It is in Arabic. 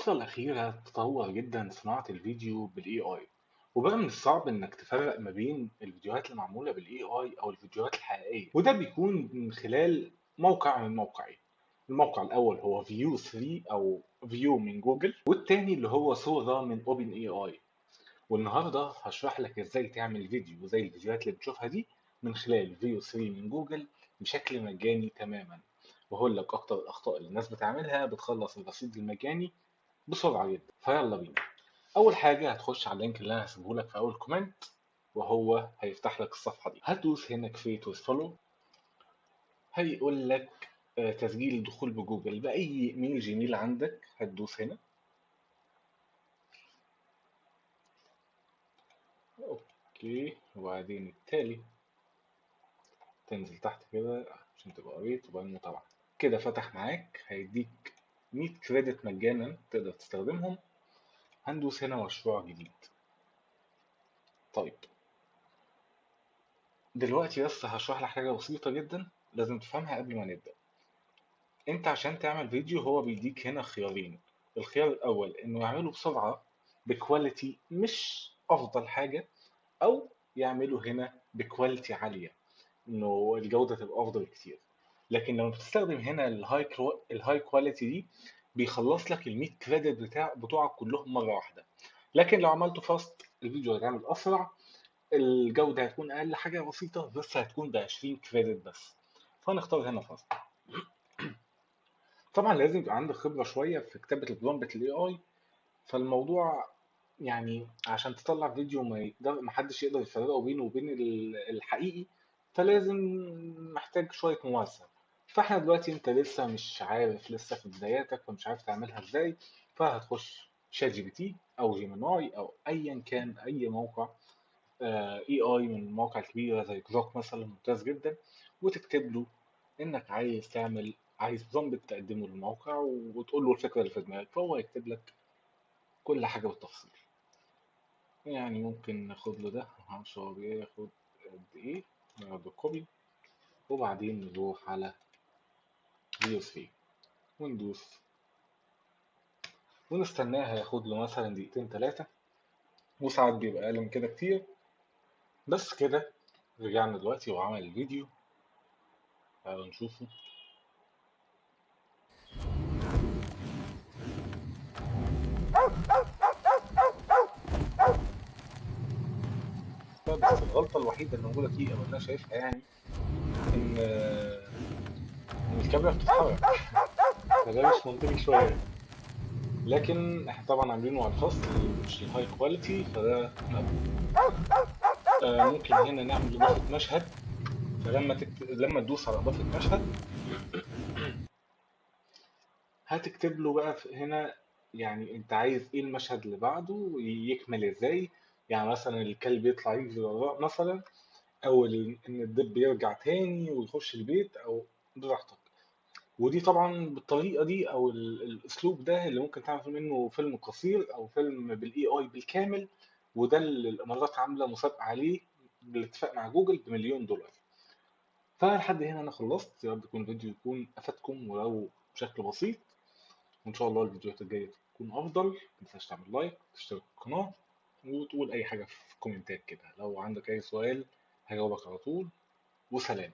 الفترة الأخيرة تطور جدا صناعة الفيديو بال AI، وبقى من الصعب إنك تفرق ما بين الفيديوهات اللي معمولة بال AI أو الفيديوهات الحقيقية، وده بيكون من خلال موقع من موقعين. الموقع الأول هو فيو 3 أو فيو من جوجل، والتاني اللي هو صورة من اوبن AI. والنهاردة هشرح لك إزاي تعمل فيديو زي الفيديوهات اللي بتشوفها دي من خلال فيو 3 من جوجل بشكل مجاني تماما، وهقول لك أكتر الأخطاء اللي الناس بتعملها بتخلص الرصيد المجاني بسرعة جدا. فيلا بينا. أول حاجة هتخش على اللينك اللي أنا هسيبه لك في أول كومنت، وهو هيفتح لك الصفحة دي. هتدوس هنا كريت وذ فولو، هيقول لك تسجيل الدخول بجوجل بأي إيميل جيميل عندك. هتدوس هنا أوكي، وبعدين التالي تنزل تحت كده عشان تبقى قريت وبعدين متابعة. كده فتح معاك، هيديك 100 كريدت مجانا تقدر تستخدمهم. هندوس هنا مشروع جديد. طيب دلوقتي بس هشرح لك حاجة بسيطة جدا لازم تفهمها قبل ما نبدأ. انت عشان تعمل فيديو هو بيديك هنا خيارين. الخيار الاول انه يعمله بسرعة بكواليتي مش افضل حاجة، او يعمله هنا بكواليتي عالية انه الجودة تبقى افضل كتير. لكن لما بتستخدم هنا الهاي كواليتي دي بيخلص لك ال 100 كريدت بتوعك كلهم مرة واحدة. لكن لو عملته فاست الفيديو هيتعمل اسرع، الجودة هتكون اقل حاجة بسيطة بس هتكون ب 20 كريدت بس. فنختار هنا فاست. طبعا لازم يبقى عندك خبرة شوية في كتابة البرومبت الاي اي، فالموضوع يعني عشان تطلع فيديو محدش يقدر يفرقه بينه وبين الحقيقي، فلازم محتاج شوية ممارسة. فاحنا دلوقتي انت لسه مش عارف، لسه في بداياتك فمش عارف تعملها ازاي، فهتخش شات جي بي تي او جيميناي او ايا كان اي موقع اي اي من المواقع الكبيرة زي جروك مثلا، ممتاز جدا، وتكتب له انك عايز برومبت تقدمه للموقع وتقول له الفكرة اللي في دماغك، فهو يكتب لك كل حاجة بالتفصيل. يعني ممكن ناخد له ده، معرفش هو بياخد قد ايه. ناخد كوبي وبعدين نروح على فيو 3 وندوس ونستناه، هياخد له مثلا دقيقتين تلاتة، وساعات بيبقى أقل من كده كتير. بس كده رجعنا دلوقتي وعمل الفيديو. تعالوا نشوفه. بس الغلطة الوحيدة اللي موجودة فيه أو اللي أنا شايفها يعني إن الكاميرا بتتحرك فده مش منطقي شوية. لكن احنا طبعا عاملينه على الفاست مش الهاي كواليتي، فده مقبول. ممكن هنا نعمل إضافة مشهد. لما تدوس على إضافة مشهد هتكتب له بقى هنا يعني أنت عايز إيه المشهد اللي بعده يكمل إزاي. يعني مثلا الكلب يطلع يجري وراء مثلا، أو إن الدب يرجع تاني ويخش البيت، أو براحتك. ودي طبعا بالطريقة دي أو الأسلوب ده اللي ممكن تعمل منه فيلم قصير أو فيلم بالإي آي بالكامل. وده اللي الإمارات عاملة مسابقة عليه بالاتفاق مع جوجل ب1,000,000 دولار. فلحد هنا أنا خلصت. يا رب يكون الفيديو يكون أفادكم ولو بشكل بسيط، وإن شاء الله الفيديوهات الجاية تكون أفضل. متنساش تعمل لايك، تشترك في القناة، وتقول أي حاجة في الكومنتات كده. لو عندك أي سؤال هجاوبك على طول. وسلام.